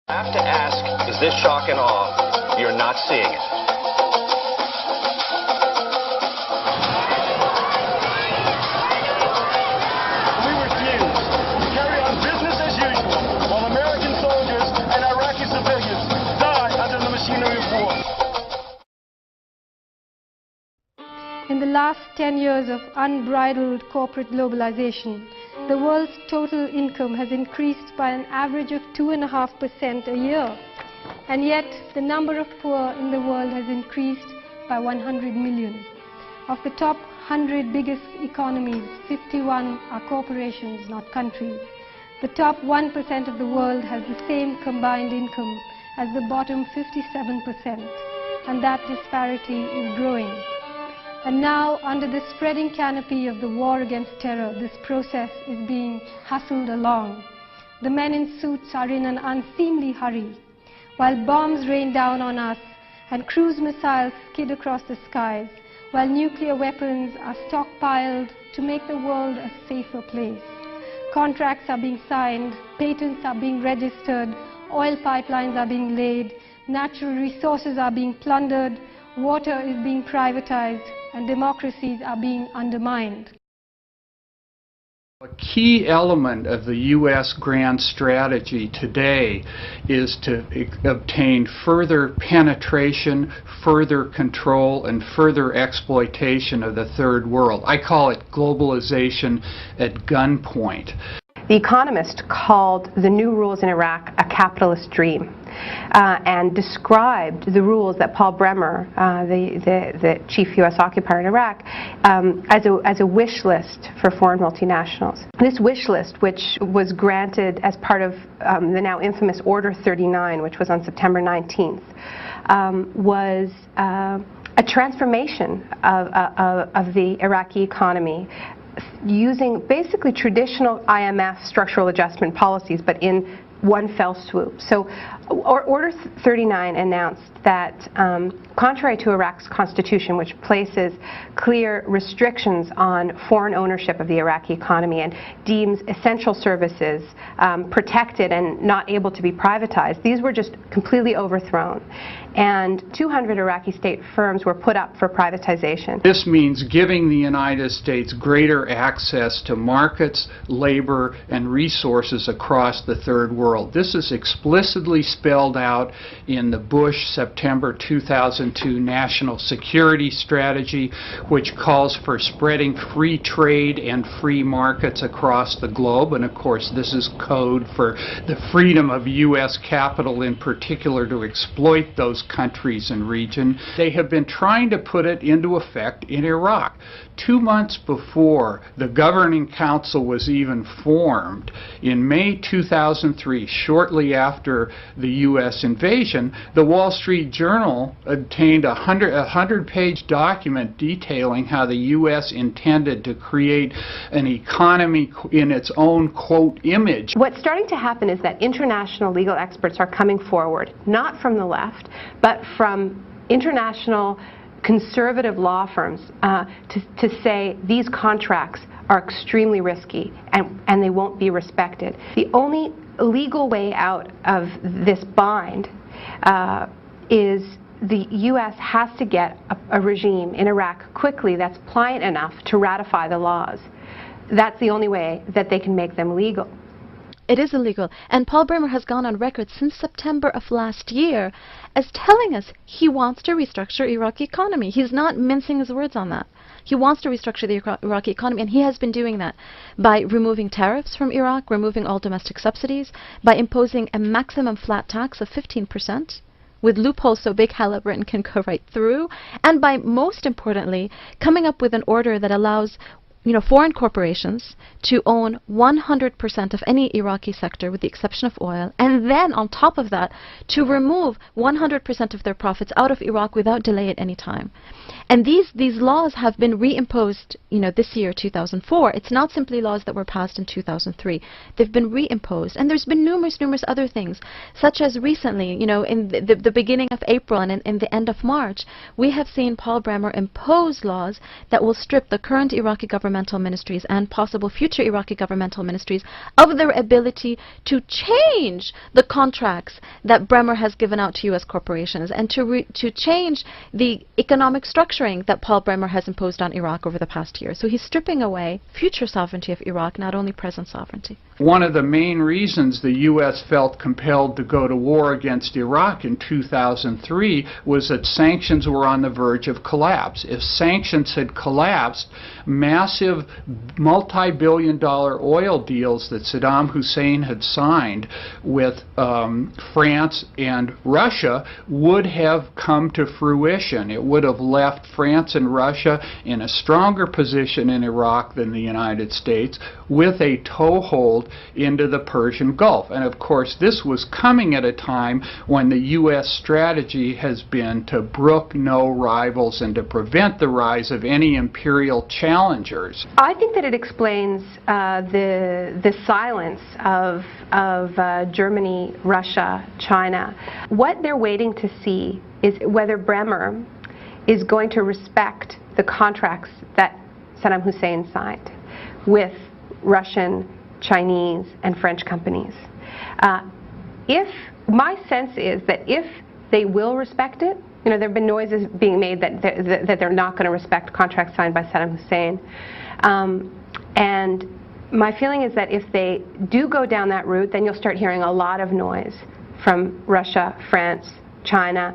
I have to ask, is this shock and awe? You're not seeing it. We refuse to carry on business as usual while American soldiers and Iraqi civilians die under the machinery of war. In the last 10 years of unbridled corporate globalization, the world's total income has increased by an average of 2.5% a year. And yet, the number of poor in the world has increased by 100 million. Of the top 100 biggest economies, 51 are corporations, not countries. The top 1% of the world has the same combined income as the bottom 57%, and that disparity is growing. And now, under the spreading canopy of the war against terror, this process is being hustled along. The men in suits are in an unseemly hurry. While bombs rain down on us and cruise missiles skid across the skies, while nuclear weapons are stockpiled to make the world a safer place. Contracts are being signed, patents are being registered, oil pipelines are being laid, natural resources are being plundered, water is being privatized, and democracies are being undermined. A key element of the U.S. grand strategy today is to obtain further penetration, further control, and further exploitation of the third world. I call it globalization at gunpoint. The Economist called the new rules in Iraq a capitalist dream and described the rules that Paul Bremer, the chief U.S. occupier in Iraq, as a wish list for foreign multinationals. This wish list, which was granted as part of the now infamous Order 39, which was on September 19th, was a transformation of the Iraqi economy, using basically traditional IMF structural adjustment policies, but in one fell swoop. So Order 39 announced that, contrary to Iraq's constitution, which places clear restrictions on foreign ownership of the Iraqi economy and deems essential services protected and not able to be privatized, these were just completely overthrown. And 200 Iraqi state firms were put up for privatization. This means giving the United States greater access to markets, labor, and resources across the third world. This is explicitly spelled out in the Bush September 2002 National Security Strategy, which calls for spreading free trade and free markets across the globe. And of course, this is code for the freedom of U.S. capital in particular to exploit those countries and region. They have been trying to put it into effect in Iraq. 2 months before the governing council was even formed, in May 2003, shortly after the U.S. invasion, the Wall Street Journal obtained a 100-page document detailing how the U.S. intended to create an economy in its own, quote, image. What's starting to happen is that international legal experts are coming forward, not from the left, but from international conservative law firms to say these contracts are extremely risky and they won't be respected. The only legal way out of this bind is the U.S. has to get a regime in Iraq quickly that's pliant enough to ratify the laws. That's the only way that they can make them legal. It is illegal, and Paul Bremer has gone on record since September of last year as telling us he wants to restructure Iraqi economy. He's not mincing his words on that. He wants to restructure the Iraqi economy, and he has been doing that by removing tariffs from Iraq, removing all domestic subsidies, by imposing a maximum flat tax of 15%, with loopholes so big Halliburton can go right through, and by, most importantly, coming up with an order that allows foreign corporations to own 100% of any Iraqi sector with the exception of oil, and then on top of that to remove 100% of their profits out of Iraq without delay at any time. And these laws have been reimposed, this year, 2004. It's not simply laws that were passed in 2003. They've been reimposed. And there's been numerous other things, such as recently, in the beginning of April and in the end of March, we have seen Paul Bremer impose laws that will strip the current Iraqi governmental ministries and possible future Iraqi governmental ministries of their ability to change the contracts that Bremer has given out to U.S. corporations and to change the economic structuring that Paul Bremer has imposed on Iraq over the past year. So he's stripping away future sovereignty of Iraq, not only present sovereignty. One of the main reasons the U.S. felt compelled to go to war against Iraq in 2003 was that sanctions were on the verge of collapse. If sanctions had collapsed, massive multi-billion-dollar oil deals that Saddam Hussein had signed with France and Russia would have come to fruition. It would have left France and Russia in a stronger position in Iraq than the United States, with a toehold into the Persian Gulf. And of course, this was coming at a time when the U.S. strategy has been to brook no rivals and to prevent the rise of any imperial challengers. I think that it explains the silence of Germany, Russia, China. What they're waiting to see is whether Bremer is going to respect the contracts that Saddam Hussein signed with Russian, Chinese, and French companies. My sense is that if they will respect it, there have been noises being made that they're not going to respect contracts signed by Saddam Hussein. And my feeling is that if they do go down that route, then you'll start hearing a lot of noise from Russia, France, China,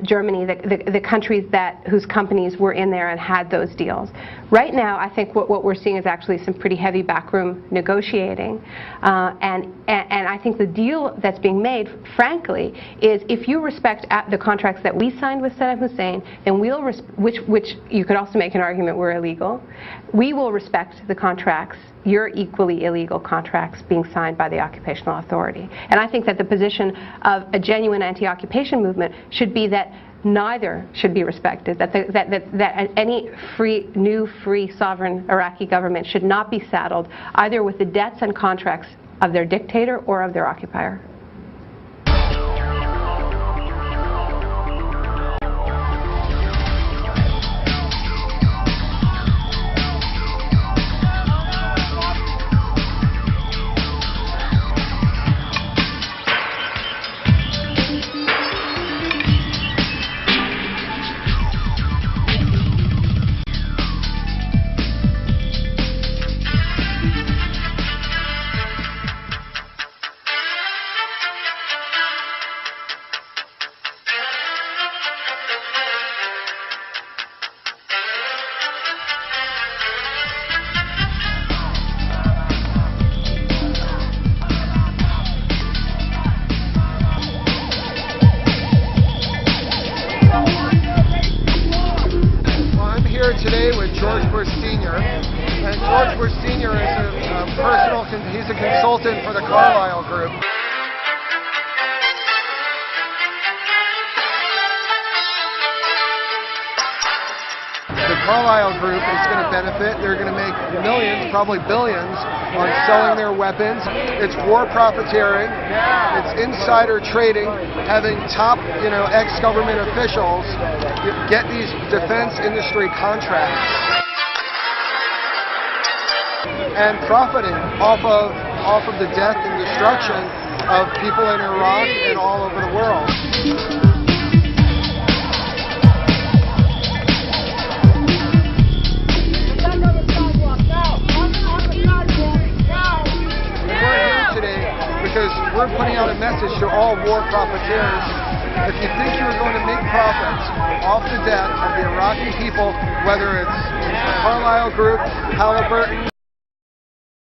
Germany, the countries whose companies were in there and had those deals. Right now, I think what we're seeing is actually some pretty heavy backroom negotiating, and I think the deal that's being made, frankly, is if you respect the contracts that we signed with Saddam Hussein, then which you could also make an argument were illegal, we will respect the contracts, your equally illegal contracts being signed by the occupational authority. And I think that the position of a genuine anti-occupation movement should be that neither should be respected, that any new free sovereign Iraqi government should not be saddled either with the debts and contracts of their dictator or of their occupier. Today with George Bush Sr. And George Bush Sr. is he's a consultant for the Carlyle Group. The Carlyle Group is going to benefit. They're going to make millions, probably billions, on selling their weapons. It's war profiteering. It's insider trading, having top, ex-government officials get these defense industry contracts and profiting off of the death and destruction of people in Iraq and all over the world. Because we're putting out a message to all war profiteers. If you think you're going to make profits off the death of the Iraqi people, whether it's the Carlyle Group, Halliburton,